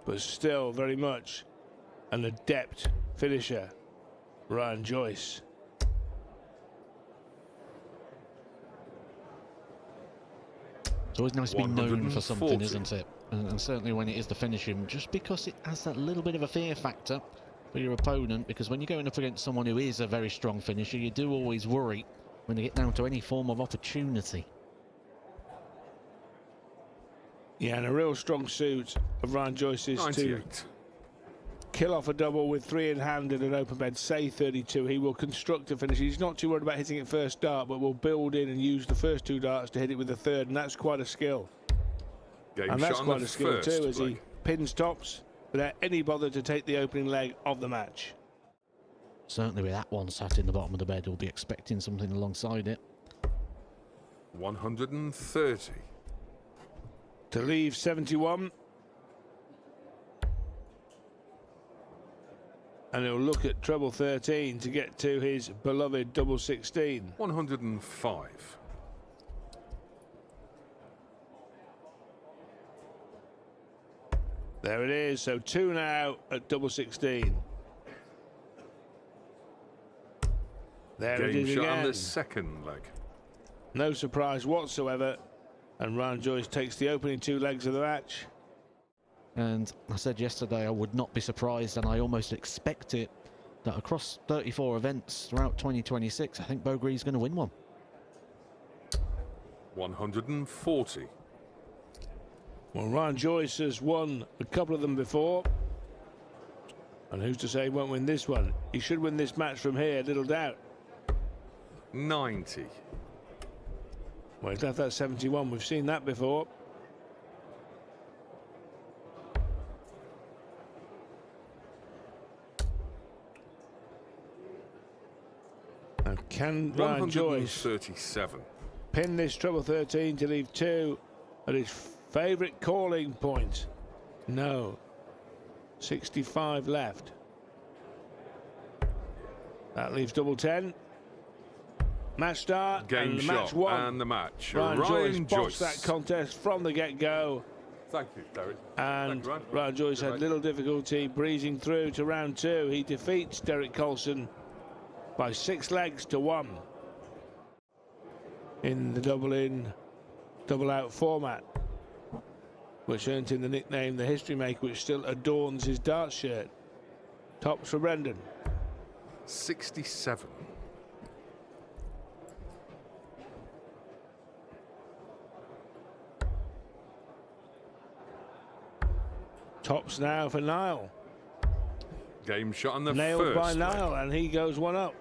but still very much an adept finisher, Joyce. It's always nice to be known for something, isn't it? And certainly when it is the finishing, just because it has that little bit of a fear factor for your opponent, because when you're going up against someone who is a very strong finisher, you do always worry when they get down to any form of opportunity. Yeah, and a real strong suit of Ryan Joyce's to kill off a double with 3 in hand in an open bed, say 32. He will construct a finish. He's not too worried about hitting it first dart, but will build in and use the first 2 darts to hit it with the third, and that's quite a skill. And that's quite a skill too, as he pins tops without any bother to take the opening leg of the match. Certainly with that one sat in the bottom of the bed, we'll be expecting something alongside it. 130. To leave 71. And he'll look at treble 13 to get to his beloved double 16. 105. There it is, so 2 now at double 16. There it is again. On the second leg. No surprise whatsoever, and Ryan Joyce takes the opening 2 legs of the match. And I said yesterday I would not be surprised, and I almost expect it, that across 34 events throughout 2026, I think Bogree's going to win one. 140. Well, Ryan Joyce has won a couple of them before, and who's to say he won't win this one? He should win this match from here, little doubt. 90. Well, he's left that 71. We've seen that before. Now, can Ryan Joyce 137 pin this treble 13 to leave 2 at his favourite calling point? No. 65 left. That leaves double 10. Match start. Game and the shot match won. and the match. Ryan Joyce bossed that contest from the get-go. Thank you, Daryl. And Ryan Joyce had little difficulty breezing through to round 2. He defeats Derek Coulson by 6 legs to 1 in the double-in, double-out format, which earned him the nickname the History Maker, which still adorns his darts shirt. Tops for Brendan. 67. Tops now for Niall. Game shot on the Nailed first by leg. Niall, and he goes 1 up.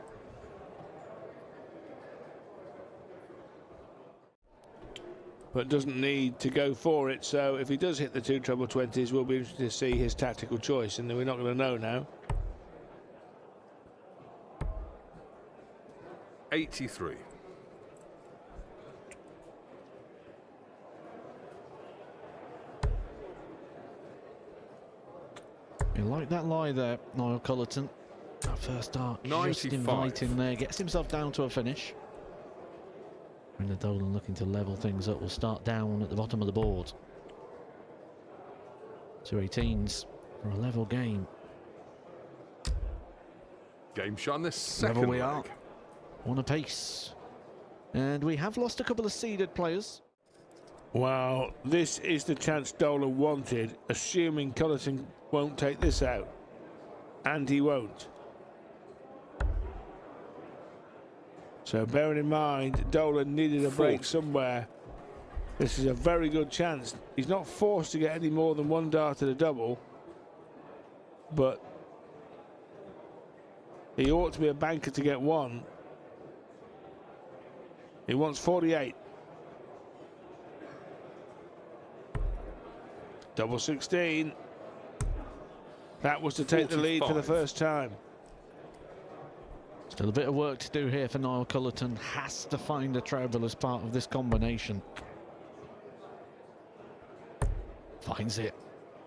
But doesn't need to go for it, so if he does hit the 2 treble 20s, we'll be interested to see his tactical choice, and we're not going to know now. 83. You like that lie there, Niall Culleton. That first dart just 95. inviting there, gets himself down to a finish. And the Dolan looking to level things up will start down at the bottom of the board. 2 18s for a level game. Game shot on the second Level we leg. are. 1 apiece. And we have lost a couple of seeded players. Well, this is the chance Dolan wanted, assuming Culleton won't take this out. And he won't. So bearing in mind, Dolan needed a break somewhere. This is a very good chance. He's not forced to get any more than 1 dart at a double, but he ought to be a banker to get 1. He wants 48. Double 16. That was to take 45. The lead for the first time. Still a bit of work to do here for Niall Culleton. Has to find a treble as part of this combination. Finds it.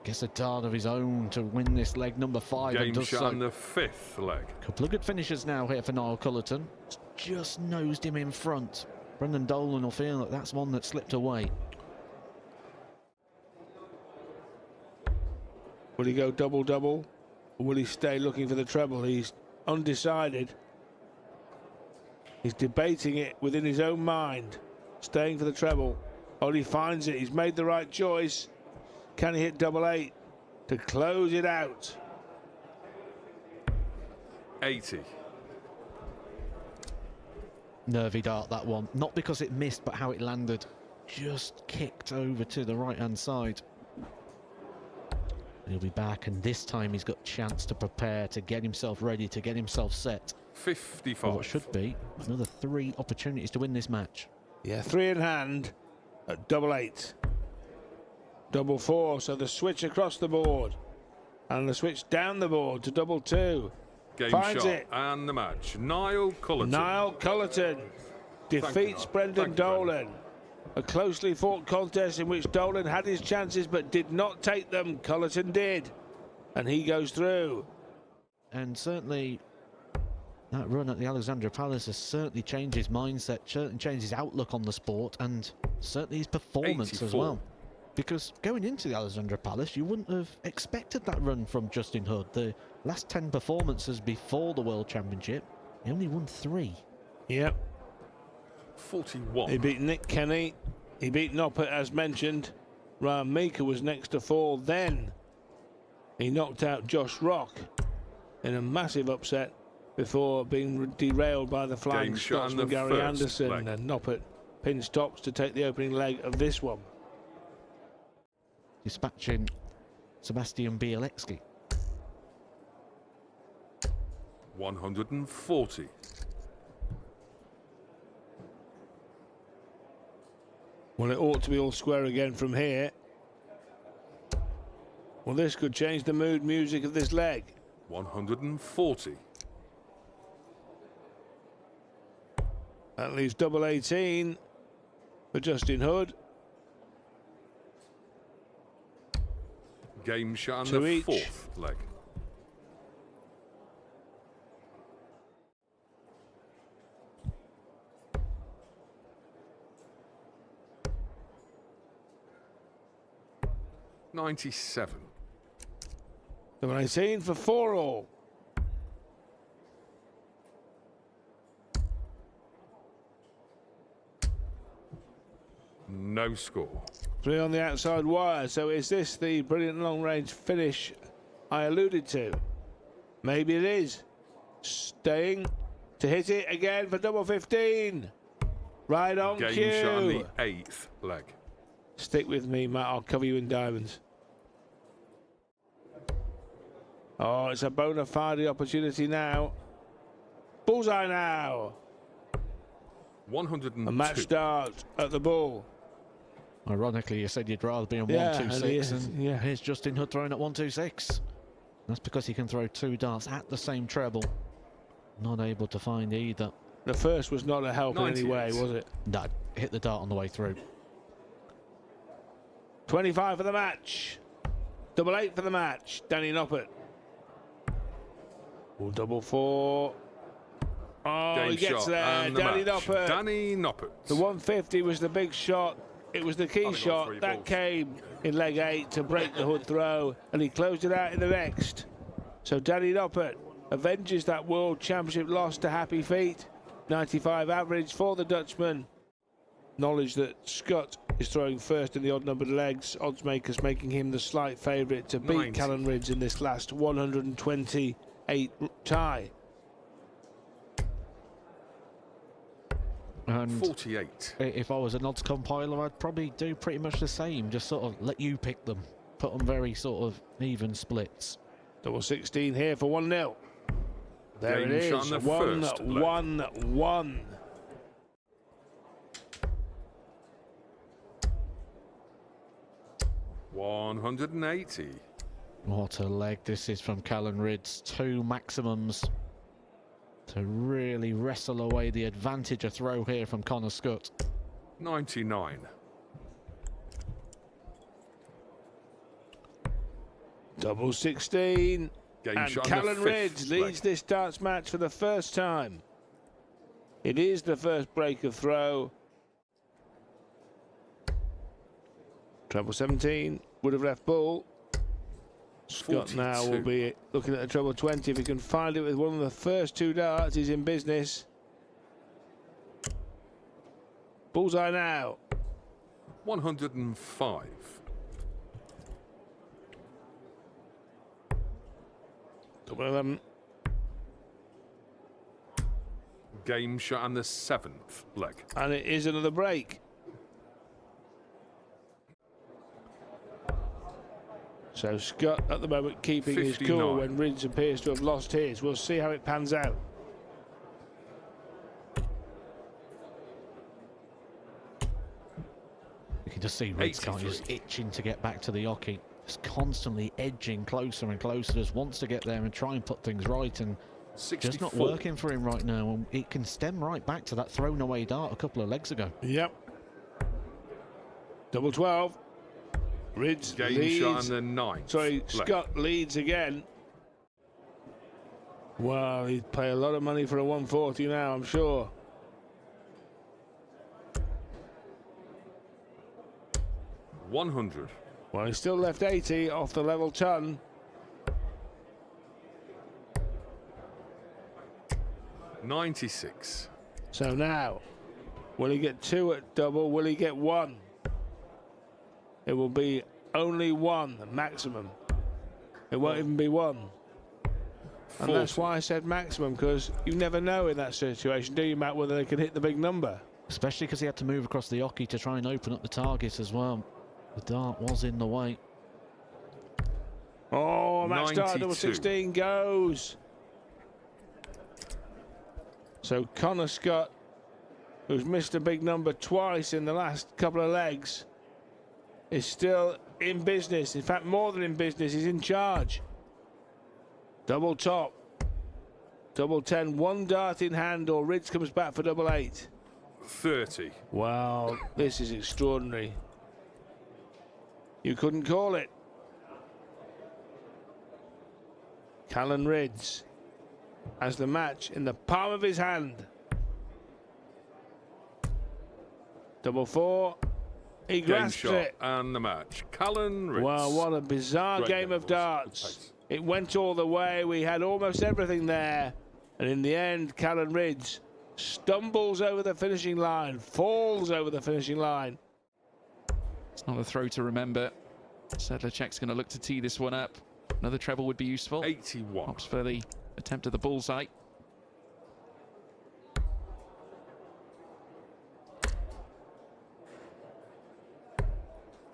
Gets a dart of his own to win this leg number 5. Game and does shot so. on the 5th leg. Couple of good finishes now here for Niall Culleton. Just nosed him in front. Brendan Dolan will feel that that's one that slipped away. Will he go double-double? Or will he stay looking for the treble? He's undecided. He's debating it within his own mind. Staying for the treble. Oh, he finds it. He's made the right choice. Can he hit double 8 to close it out? 80. Nervy dart, that one. Not because it missed, but how it landed. Just kicked over to the right-hand side. He'll be back, and this time he's got a chance to prepare, to get himself ready, to get himself set. 55. For what should be another 3 opportunities to win this match. Yeah, 3 in hand at double 8. Double 4, so the switch across the board. And the switch down the board to double 2. Game Finds shot it. and the match. Niall Culleton. Niall Culleton defeats Brendan Dolan. A closely fought contest in which Dolan had his chances but did not take them. Culleton did. And he goes through. And certainly that run at the Alexandra Palace has certainly changed his mindset, certainly changed his outlook on the sport, and certainly his performance 84. as well. Because going into the Alexandra Palace, you wouldn't have expected that run from Justin Hood. The last 10 performances before the World Championship, he only won 3. Yep. 41. He beat Nick Kenny. He beat Noppert, as mentioned. Ryan Meeker was next to fall. Then he knocked out Josh Rock in a massive upset before being derailed by the flying Scotsman Gary Anderson. Leg. And Noppert pin stops to take the opening leg of this one. Dispatching Sebastian Bielecki. 140. Well, it ought to be all square again from here. Well, this could change the mood music of this leg. 140. That leaves double 18 for Justin Hood. Game shot on Two the each. 4th leg. $97. Double 18 for 4 all. No score. 3 on the outside wire. So is this the brilliant long-range finish I alluded to? Maybe it is. Staying to hit it again for double 15. Right on Game cue. shot on the 8th leg. Stick with me, Matt. I'll cover you in diamonds. Oh, it's a bona fide opportunity now. Bullseye now. 102. A match start at the bull. Ironically, you said you'd rather be on Yeah, 126, and and here's Justin Hood throwing at 126. That's because he can throw 2 darts at the same treble. Not able to find either. The first was not a help in any way, was it? No, hit the dart on the way through. 25 for the match. Double 8 for the match. Danny Noppert. Oh, double 4. Oh, Game he gets shot there. and the Danny match. Noppert. Danny Noppert. The 150 was the big shot. It was the key got shot. 3 That balls. came in leg 8 to break the Hood throw, and he closed it out in the next. So Danny Noppert avenges that World Championship loss to Happy Feet. 95 average for the Dutchman. Knowledge that Scutt is throwing first in the odd-numbered legs. Odds makers making him the slight favourite to beat 90. Callan Rydz in this last 128 tie. And 48. if I was an odds compiler, I'd probably do pretty much the same. Just sort of let you pick them. Put them very sort of even splits. Double 16 here for 1-0. There Game it shot is. on the first leg. 1-1. $180. What a leg this is from Callan Rydz. 2 maximums to really wrestle away the advantage of throw here from Connor Scutt. 99. Double 16. Game And shot on the Callan 5th Rydz leg. leads this darts match for the first time. It is the first break of throw. Treble 17 would have left bull. Scutt now will be looking at the treble 20. If he can find it with one of the first 2 darts, he's in business. Bullseye now. 105. Double 11. Game shot and the 7th leg. And it is another break. So Scutt at the moment keeping 59. his cool when Rydz appears to have lost his. We'll see how it pans out. You can just see Rydz just itching to get back to the hockey. Just constantly edging closer and closer. Just wants to get there and try and put things right. And 64. just not working for him right now. And it can stem right back to that thrown away dart a couple of legs ago. Yep. Double 12. Rydz Game leads. shot and the 9th. Sorry, Scutt leads again. Well, he'd pay a lot of money for a 140 now, I'm sure. $100. Well, he's still left 80 off the level ton. $96. So now, will he get 2 at double? Will he get 1? It will be only 1 maximum. It won't even be 1. And that's why I said maximum, because you never know in that situation, do you, Matt, whether they can hit the big number? Especially because he had to move across the hockey to try and open up the target as well. The dart was in the way. Oh, match start, double 16 goes. So Connor Scutt, who's missed a big number twice in the last couple of legs, is still in business. In fact, more than in business, he's in charge. Double top, double 10, 1 dart in hand, or Rydz comes back for double 8. 30. Wow, this is extraordinary. You couldn't call it. Callan Rydz has the match in the palm of his hand. Double 4. He grasps it. And the match. Callan Rydz. Wow, what a bizarre game of darts. It went all the way. We had almost everything there. And in the end, Callan Rydz stumbles over the finishing line, falls over the finishing line. It's not a throw to remember. Sedlacek's going to look to tee this one up. Another treble would be useful. 81. Opts for the attempt at the bullseye.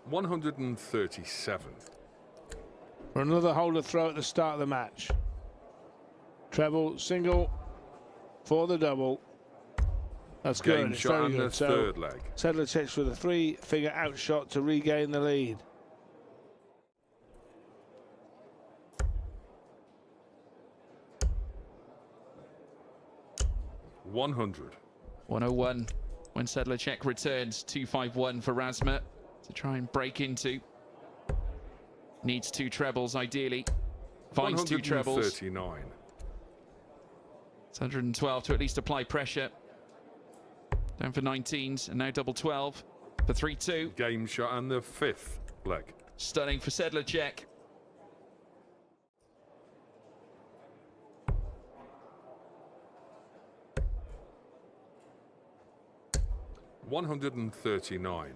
$137. For another holder throw at the start of the match. Treble, single for the double. That's good. It's very good. So third leg. Sedlacek with a 3-figure outshot to regain the lead. $100. 101 when Sedlacek returns. 251 for Razma to try and break into. Needs 2 trebles ideally. Finds 2 trebles. 139. It's 112 to at least apply pressure. Down for 19s and now double 12 for 3-2. Game shot and the 5th leg. Stunning for Sedlacek. $139.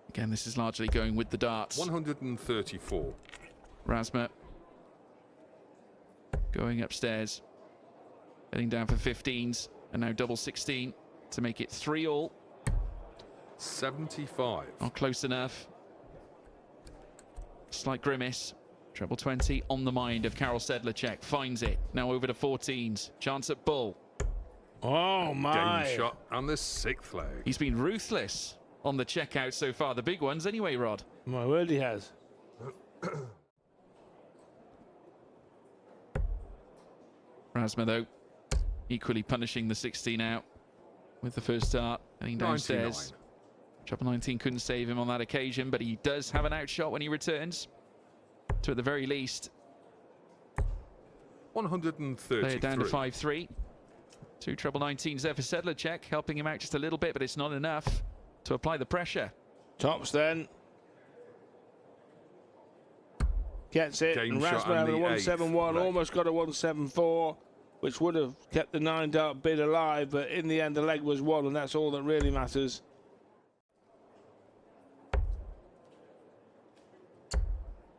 Again, this is largely going with the darts. 134. Razma going upstairs, heading down for 15s and now double 16 to make it 3-all. 75. Not close enough. Slight grimace. Treble 20 on the mind of Karel Sedlacek. Finds it. Now over to 14s. Chance at bull. Oh my. Game shot and the 6th leg. He's been ruthless on the checkout so far. The big ones anyway, Rod. My word, he has. Razma, though, equally punishing the 16 out with the first start. Heading downstairs. 99. Treble 19 couldn't save him on that occasion, but he does have an outshot when he returns. To at the very least 133. Play it down to 5-3. 2 treble 19s there for Sedlacek, helping him out just a little bit, but it's not enough. to apply the pressure. Tops then. Gets it. Game And shot Razma having a and the 171, eighth almost got a 174, which would have kept the 9-dart bid alive, but in the end the leg was won, and that's all that really matters.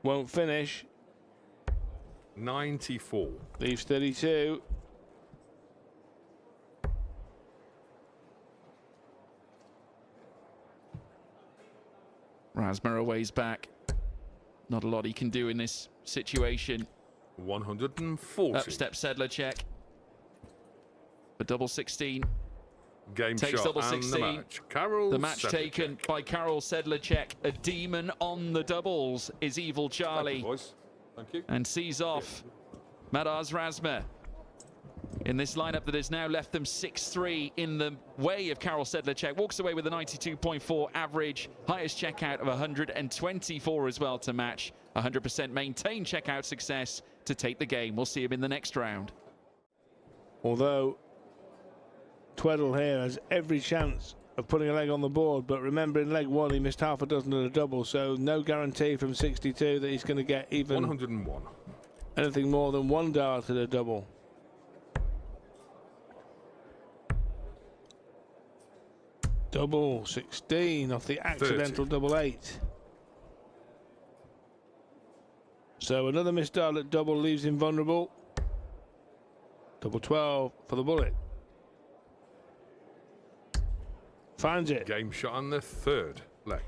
Won't finish. 94. Leaves 32. Razma a ways back. Not a lot he can do in this situation. 140. Up step Sedlacek. For double 16. Game Takes shot double and 16. the match. Karel The match Sedlacek. taken by Karel Sedlacek. A demon on the doubles is Evil Thank you, Charlie. boys. Thank you. And sees off Madars Razma in this lineup that has now left them 6-3 in the way of Karel Sedlacek. Walks away with a 92.4 average, highest checkout of 124 as well to match. 100% maintained checkout success to take the game. We'll see him in the next round. Although Tweddell here has every chance of putting a leg on the board, but remember in leg one he missed half a dozen at a double, so no guarantee from 62 that he's going to get even 101. anything more than 1 dart at a double. Double 16 off the accidental 30. double 8. So another missed dart at double leaves him vulnerable. Double 12 for the bullet. Finds it. Game shot on the third leg.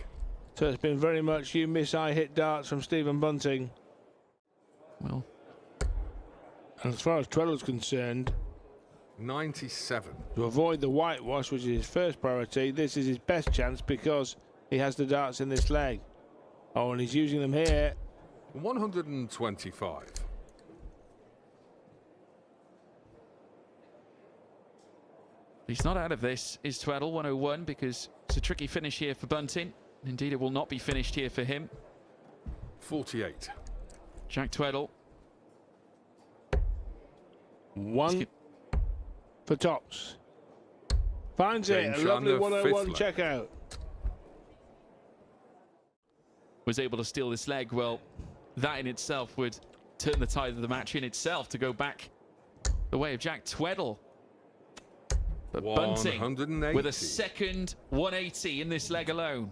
So it's been very much you miss, I hit darts from Stephen Bunting. Well, And as far as Tweddell's concerned, 97. to avoid the whitewash, which is his first priority, this is his best chance because he has the darts in this leg. Oh, and he's using them here. 125. he's not out of this, is Tweddell. 101 because it's a tricky finish here for Bunting. Indeed, it will not be finished here for him. 48. Jack Tweddell. One for tops. Finds Game it. A shot on lovely the 101 fifth leg. checkout. Was able to steal this leg. Well, that in itself would turn the tide of the match in itself to go back the way of Jack Tweddell. But Bunting 180. with a second 180 in this leg alone.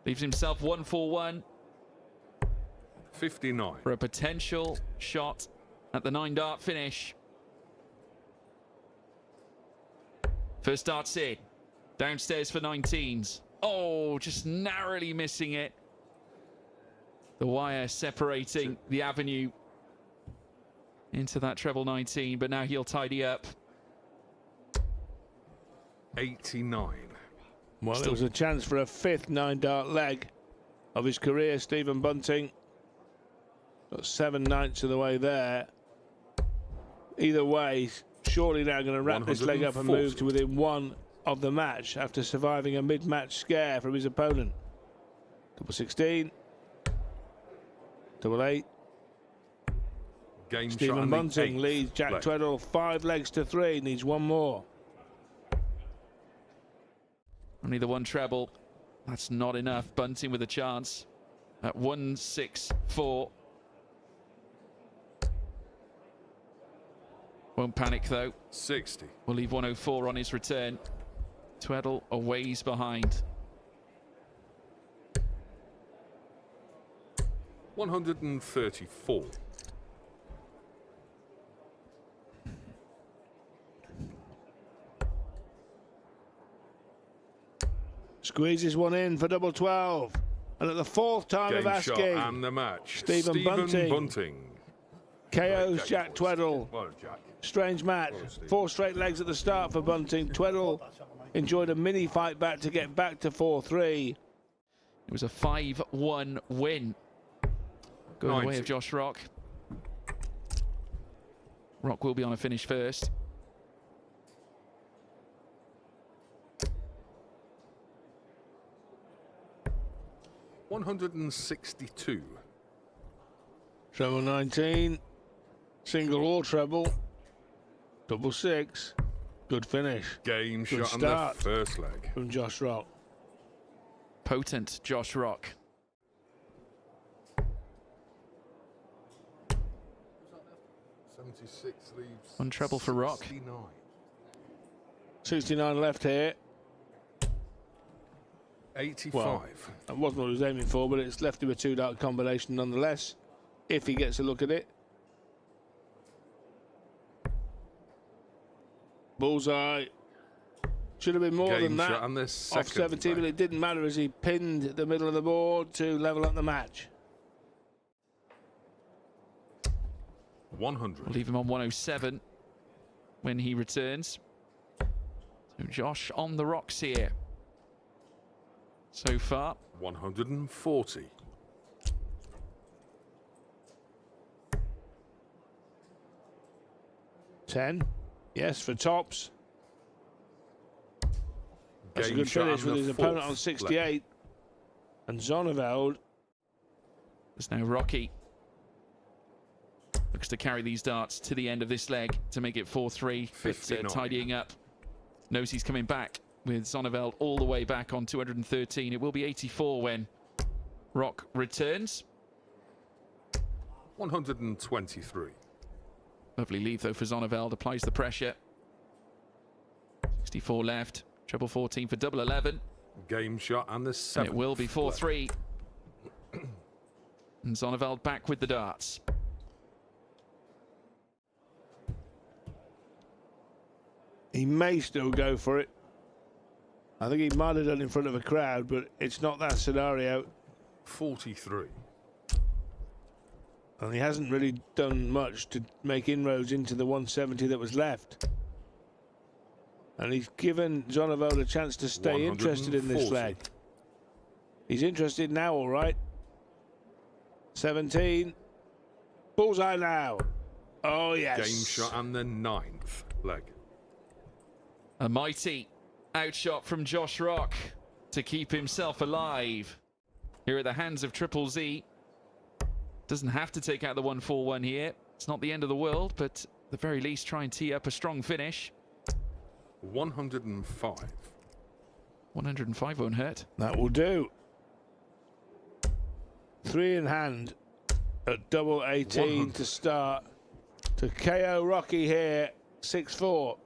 Leaves himself 141 59. for a potential shot at the 9-dart finish. First dart's in. Downstairs for 19s. Oh, just narrowly missing it. The wire separating the avenue into that treble 19, but now he'll tidy up. 89. Well, it was a chance for a 5th 9-dart leg of his career, Stephen Bunting. Got 7 nights of the way there. Either way, he's surely now going to wrap this leg up and move to within 1 of the match after surviving a mid-match scare from his opponent. Double 16. Double 8. Game shot Stephen on the Bunting eighth leads Jack leg. Tweddell 5 legs to 3. Needs 1 more. Only the 1 treble. That's not enough. Bunting with a chance at 164. Won't panic though. 60. Will leave 104 on his return. Tweddell a ways behind. 134. Squeezes one in for double 12. And at the 4th time Game of asking, shot and the match. Stephen Bunting KO's Jack Tweddell. Well, Jack. Strange match. 4 straight legs at the start for Bunting. Tweddell enjoyed a mini fight back to get back to 4-3. It was a 5-1 win. Going the way 90. of Josh Rock. Rock will be on a finish first. $162. Treble 19. Single or treble. Double 6. Good finish. Game Good shot on the start first leg. from Josh Rock. Potent Josh Rock. On treble for Rock. 69 left here. 85. Well, that wasn't what he was aiming for, but it's left him a 2-dart combination nonetheless, if he gets a look at it. Bullseye. Should have been more than that. Off 17, but it didn't matter as he pinned the middle of the board to level up the match. 100. We'll leave him on 107 when he returns. So Josh on the rocks here. So far. 140. Ten. Yes, for tops. That's Game a good finish with his opponent on leg. 68. And Zonneveld. There's now Rocky. Looks to carry these darts to the end of this leg to make it 4-3. But tidying up. Knows he's coming back with Zonneveld all the way back on 213. It will be 84 when Rock returns. 123. Lovely leave though for Zonneveld. Applies the pressure. 64 left. Treble 14 for double 11. Game shot and the 7th. It will be 4-3. And Zonneveld back with the darts. He may still go for it. I think he might have done in front of a crowd, but it's not that scenario. 43. And he hasn't really done much to make inroads into the 170 that was left. And he's given Zonneveld a chance to stay interested in this leg. He's interested now, all right. 17. Bullseye now. Oh, yes. Game shot and the 9th leg. A mighty outshot from Josh Rock to keep himself alive. Here at the hands of Triple Z. Doesn't have to take out the 141 here. It's not the end of the world, but at the very least try and tee up a strong finish. 105. 105 won't hurt. That will do. 3 in hand at double 18 100. to start. To KO Rocky here. 6-4.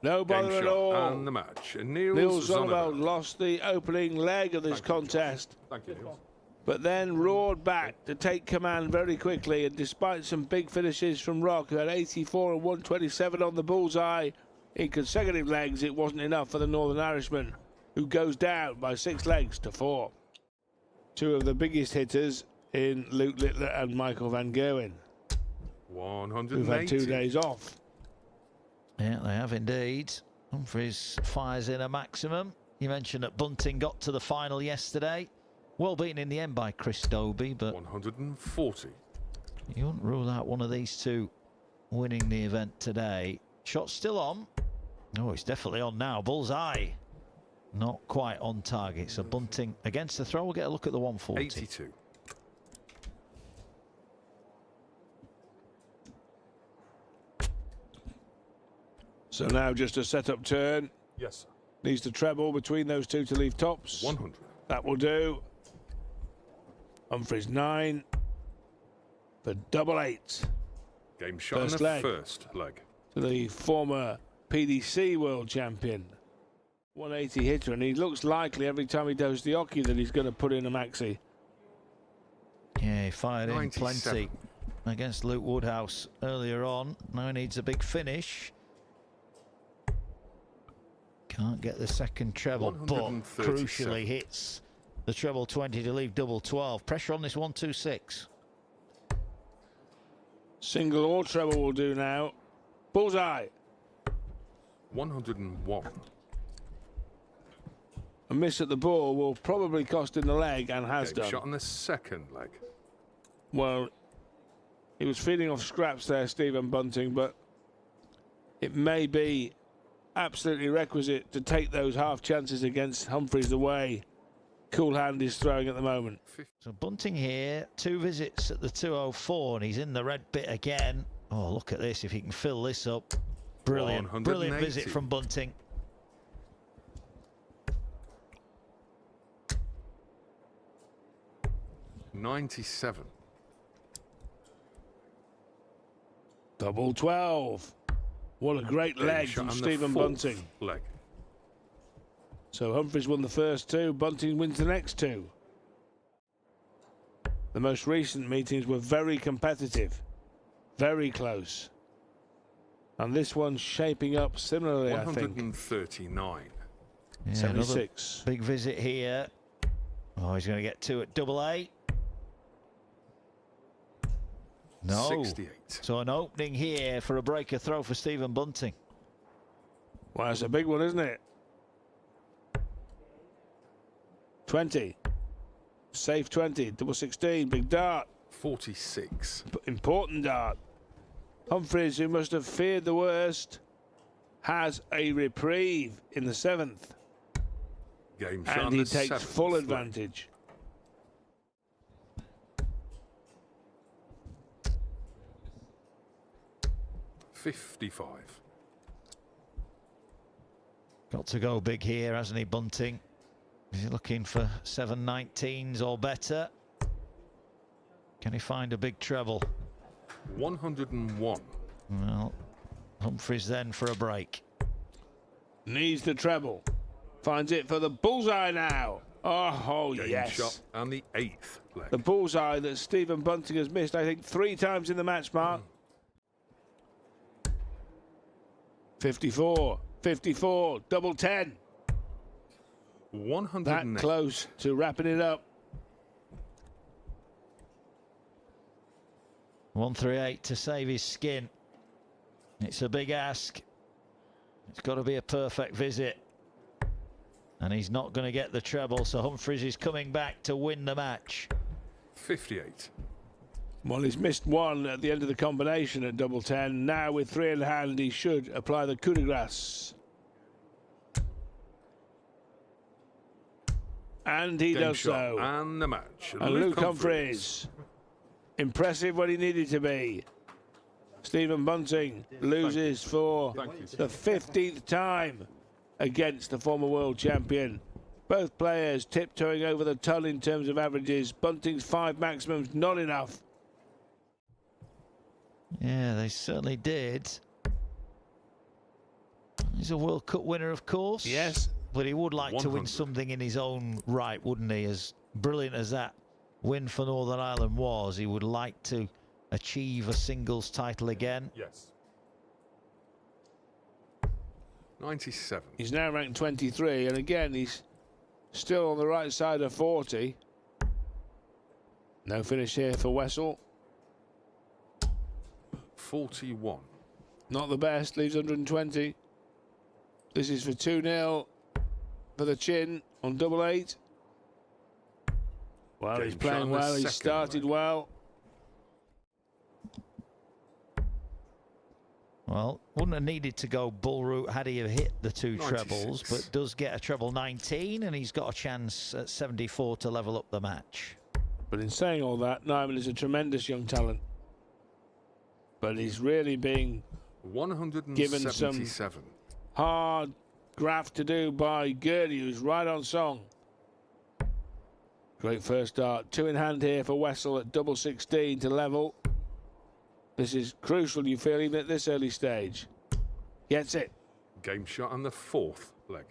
No bother at all. And the match. Niels Zonneveld lost the opening leg of this contest. Thank you, Niels. But then roared back to take command very quickly, and despite some big finishes from Rock, who had 84 and 127 on the bullseye in consecutive legs, it wasn't enough for the Northern Irishman, who goes down by 6 legs to 4. Two of the biggest hitters in Luke Littler and Michael van Gerwen, 180. who've had 2 days off. Yeah, they have indeed. Humphries fires in a maximum. You mentioned that Bunting got to the final yesterday. Well beaten in the end by Chris Dobie, but 140. you wouldn't rule out one of these two winning the event today. Shot still on. Oh, it's definitely on now. Bullseye. Not quite on target. So Bunting against the throw. We'll get a look at the 140. 82. So now just a set-up turn. Yes, sir. Needs to treble between those two to leave tops. 100. That will do. Humphries 9 for double 8. Game shot in First the leg. first leg. To the former PDC world champion. 180 hitter, and he looks likely every time he does the hockey that he's going to put in a maxi. Yeah, he fired in 97. plenty against Luke Woodhouse earlier on. Now he needs a big finish. Can't get the second treble, but crucially hits the treble 20 to leave double 12. Pressure on this 126. Single or treble will do now. Bullseye. 101. A miss at the ball will probably cost him the leg, and has Game done. shot on the second leg. Well, he was feeding off scraps there, Stephen Bunting, but it may be absolutely requisite to take those half chances against Humphries the way Cool Hand is throwing at the moment. So Bunting here, 2 visits at the 204, and he's in the red bit again. Oh, look at this, if he can fill this up. Brilliant visit from Bunting. $97. Double 12. What a great leg from Stephen Bunting. Leg. So Humphries won the first two, Bunting wins the next two. The most recent meetings were very competitive, very close. And this one's shaping up similarly, I think. 139. Yeah, 76. Big visit here. Oh, he's going to get two at double A. No. 68. So an opening here for a breaker throw for Stephen Bunting. Well, that's a big one, isn't it? 20. Safe 20. Double 16. Big dart. 46. Important dart. Humphries, who must have feared the worst, has a reprieve in the 7th. Game shot And he takes full advantage. $55. Got to go big here, hasn't he, Bunting? Is he looking for 719s or better? Can he find a big treble? 101. Well, Humphries then for a break. Needs the treble. Finds it for the bullseye now. Oh, Game yes. shot and the 8th leg. The bullseye that Stephen Bunting has missed, I think, 3 times in the match, Mark. 54. 54. Double 10. 108. That close to wrapping it up. 138 to save his skin. It's a big ask. It's got to be a perfect visit. And he's not going to get the treble, so Humphries is coming back to win the match. 58. Well, he's missed one at the end of the combination at double 10. Now with 3 in hand, he should apply the coup de grace. And he does so. And the match. And Luke Humphries. Impressive when he needed to be. Stephen Bunting loses for the 15th time against the former world champion. Both players tiptoeing over the ton in terms of averages. Bunting's 5 maximums, not enough. Yeah, they certainly did. He's a World Cup winner, of course. Yes. But he would like 100. to win something in his own right, wouldn't he? As brilliant as that win for Northern Ireland was, he would like to achieve a singles title again. Yes. 97. He's now ranked 23, and again, he's still on the right side of 40. No finish here for Wessel. 41. Not the best, leaves 120. This is for 2-0 for the chin on double 8. Well, he's playing well, he started well. Well, wouldn't have needed to go bull route had he have hit the 2 96. trebles, but does get a treble 19, and he's got a chance at 74 to level up the match. But in saying all that, Nijman is a tremendous young talent. But he's really being 177. hard graft to do by Gurney, who's right on song. Great first start. 2 in hand here for Wessel at double 16 to level. This is crucial, you feel, even at this early stage. Gets it. Game shot and the 4th leg.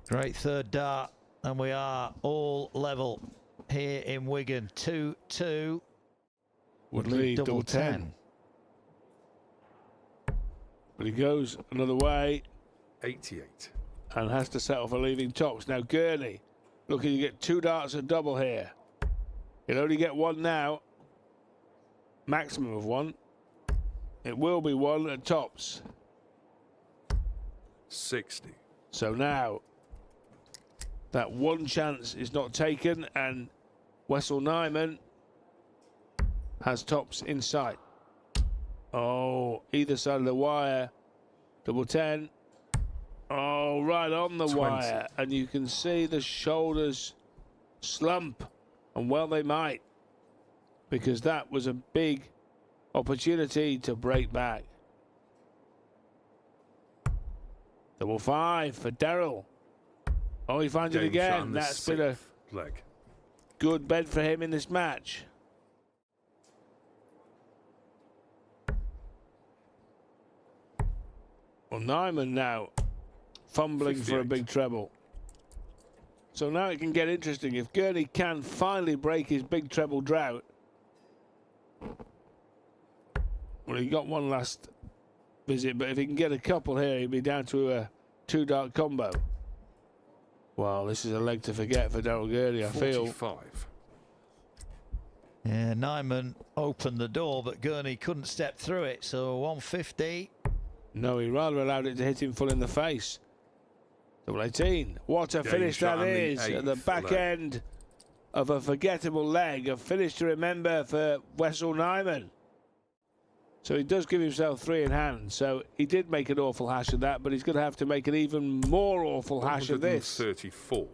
Great third dart, and we are all level here in Wigan. 2-2 Would lead double 10. But he goes another way 88. and has to settle for leaving tops. Now Gurney looking to get 2 darts at double here. He'll only get 1 now. Maximum of 1. It will be 1 at tops. 60. So now that 1 chance is not taken, and Wessel Nijman has tops in sight. Oh, either side of the wire. Double 10. Oh, right on the 20. wire. And you can see the shoulders slump. And well, they might. Because that was a big opportunity to break back. Double 5 for Daryl. Oh, he finds it again. That's been a leg. Good bed for him in this match. Well, Nijman now fumbling 58. For a big treble. So now it can get interesting. If Gurney can finally break his big treble drought. Well, he got one last visit, but if he can get a couple here, he'll be down to a 2-dart combo. Well, this is a leg to forget for Daryl Gurney, I 45. feel. Yeah, Nijman opened the door, but Gurney couldn't step through it, so 150. No, he rather allowed it to hit him full in the face. Double 18. What a finish that is at the back end of a forgettable leg. A finish to remember for Wessel Nijman. So he does give himself 3 in hand. So he did make an awful hash of that, but he's going to have to make an even more awful hash of this. 34.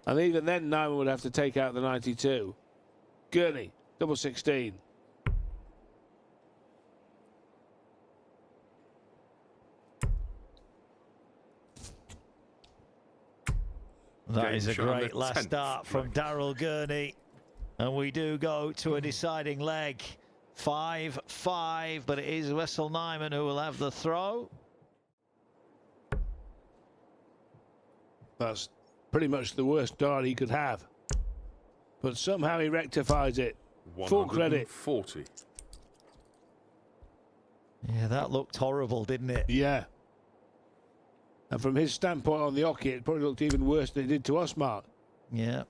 And even then, Nijman would have to take out the 92. Gurney, double 16. That is a great last start from Daryl Gurney. And we do go to a deciding leg. 5-5, but it is Wessel Nijman who will have the throw. That's pretty much the worst dart he could have. But somehow he rectifies it. Full credit. 40. Yeah, that looked horrible, didn't it? Yeah. And from his standpoint on the hockey, it probably looked even worse than it did to us, Mark. Yeah.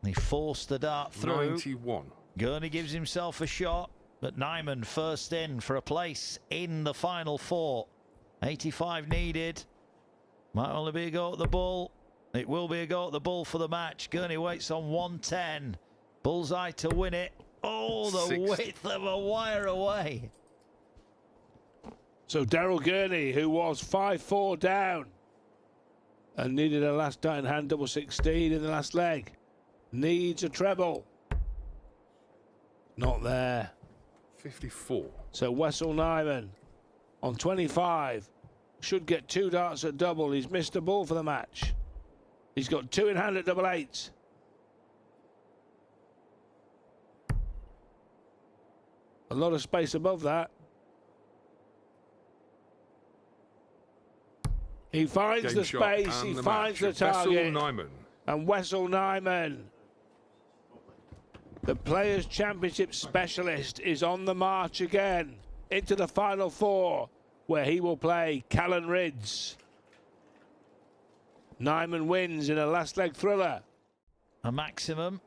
He forced the dart through. 91. Gurney gives himself a shot, but Nijman first in for a place in the final 4. 85 needed. Might only be a go at the bull. It will be a go at the bull for the match. Gurney waits on 110. Bullseye to win it. Oh, the 60. width of a wire away. So Daryl Gurney, who was 5-4 down and needed a last dart in hand, double 16 in the last leg, needs a treble. Not there. 54. So Wessel Nijman on 25 should get 2 darts at double. He's missed a ball for the match. He's got 2 in hand at double 8. A lot of space above that. He finds the space, he finds the target. And Wessel Nijman, the Players' Championship specialist, is on the march again into the final 4, where he will play Callan Rydz. Nijman wins in a last leg thriller. A maximum.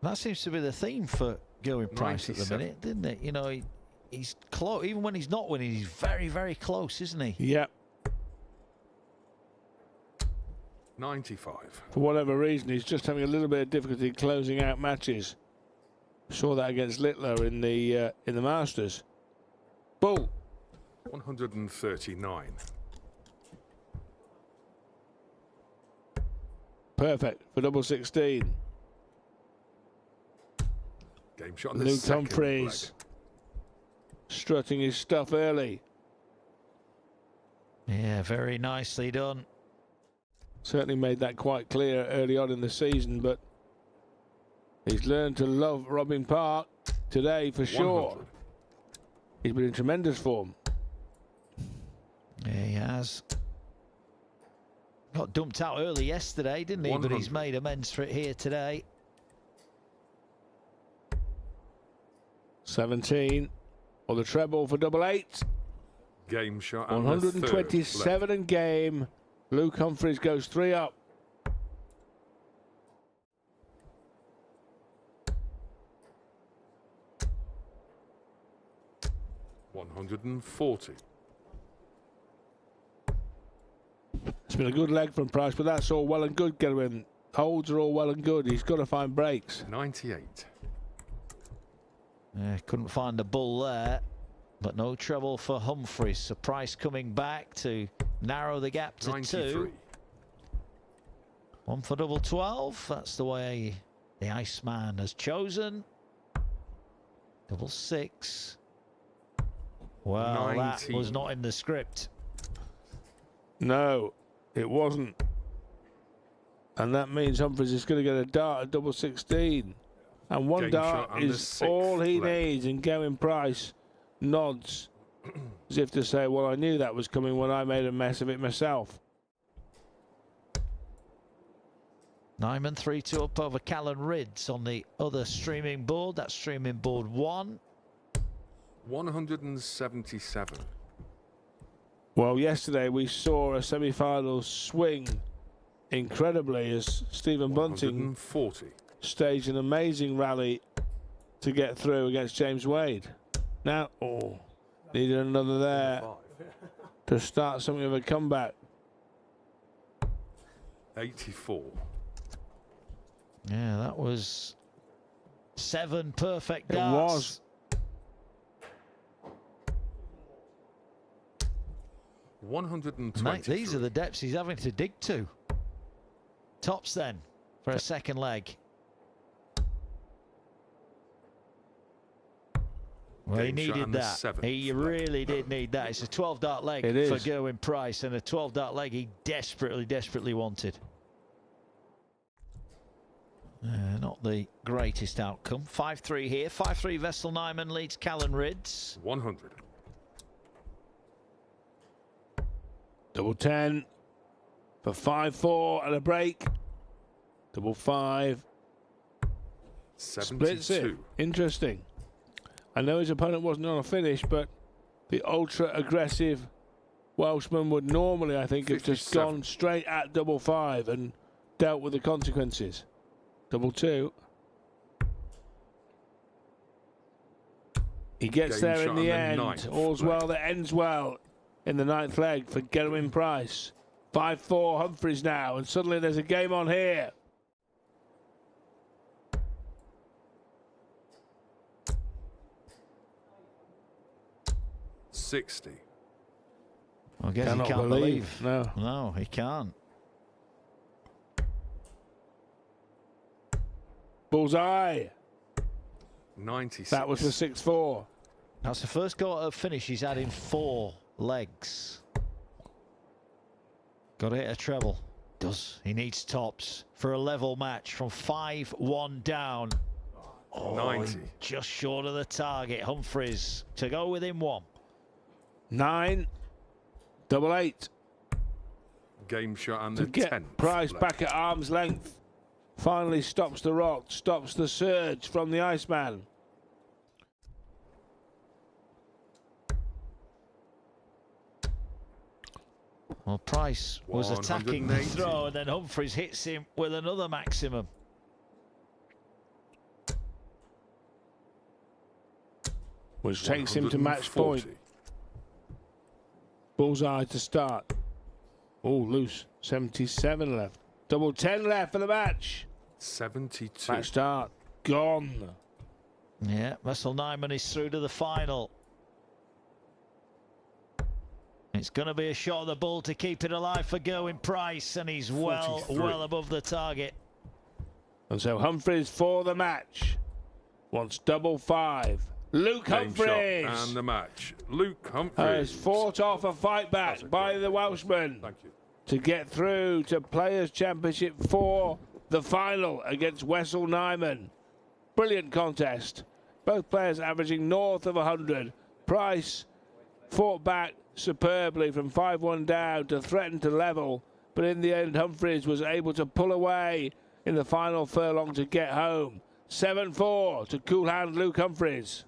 That seems to be the theme for Gerwyn Price at the minute, didn't it? You know, he's close. Even when he's not winning, he's very, very close, isn't he? Yep. 95. For whatever reason, he's just having a little bit of difficulty closing out matches. Saw that against Littler in the Masters. Bull. 139. Perfect for double 16. Game shot on the Luke Humphries strutting his stuff early. Yeah, very nicely done. Certainly made that quite clear early on in the season, but he's learned to love Robin Park today for sure. 100. He's been in tremendous form. Yeah, he has. Got dumped out early yesterday, didn't he? 100. But he's made amends for it here today. 17 or the treble for double 8. Game shot. 127 and game. Luke Humphries goes 3 up. $140. It's been a good leg from Price, but that's all well and good, Gerwyn. Holds are all well and good. He's got to find breaks. 98. Yeah, couldn't find the bull there, but no trouble for Humphries. So Price coming back to narrow the gap to 93. 2. 1 for double 12. That's the way the Iceman has chosen. Double 6. Well, 19. that was not in the script. No, it wasn't. And that means Humphries is going to get a dart at double 16. And one Game dart shot on is the all he 6th leg. needs. And Gerwyn Price nods as if to say, well, I knew that was coming when I made a mess of it myself. Nijman 3-2 up over Callan Rydz on the other streaming board. That's streaming board 1. 177. Well, yesterday we saw a semi-final swing incredibly as Stephen Bunting 140. staged an amazing rally to get through against James Wade. Now, needed another there to start something of a comeback. 84. Yeah, that was 7 perfect It darts. was. 120. Mate, these are the depths he's having to dig to. Tops then for a second leg. Well, he Game shot needed and the that. 7th He leg. really did need that. It's a 12-dart leg It for is. Gerwyn Price, and a 12-dart leg he desperately wanted. Not the greatest outcome. 5-3 here. 5-3 Wessel Nijman leads Callan Rydz. 100. Double 10 for 5-4 and a break. Double 5. Splits it. 72. Interesting. I know his opponent wasn't on a finish, but the ultra-aggressive Welshman would normally, I think, have just 57. gone straight at double 5 and dealt with the consequences. Double 2. He gets Game there in shot the on end. the 9th All's leg. well that ends well in the 9th leg for Gerwyn Price. 5-4 Humphries now, and suddenly there's a game on here. $60. I guess Cannot he can't believe. believe. No. No, he can't. Bullseye. 96. That was for 6-4. That's the first go at a finish he's had in 4 legs. Got to hit a treble. Does. He needs tops for a level match from 5-1 down. 90. Just short of the target. Humphries to go within 1. 9. Double 8. Game shot and To the get 10th Price leg. back at arm's length. Finally stops the rock, stops the surge from the Iceman. Well, Price was attacking the 180. throw, and then Humphries hits him with another maximum. Which takes him to match point. 140. Bullseye to start. Oh, loose. 77 left. Double 10 left for the match. 72. Match start. Gone. Yeah, Wessel Nijman is through to the final. It's going to be a shot of the bull to keep it alive for Gerwyn Price, and he's well 43. above the target. And so Humphries for the match. Wants double 5. Luke Game shot Humphries and the match. Luke has Humphries. fought off a fight back That's a by great the Welshman Thank you. to get through to Players' Championship for the final against Wessel Nijman. Brilliant contest. Both players averaging north of 100. Price fought back superbly from 5-1 down to threaten to level, but in the end Humphries was able to pull away in the final furlong to get home. 7-4 to cool hand Luke Humphries.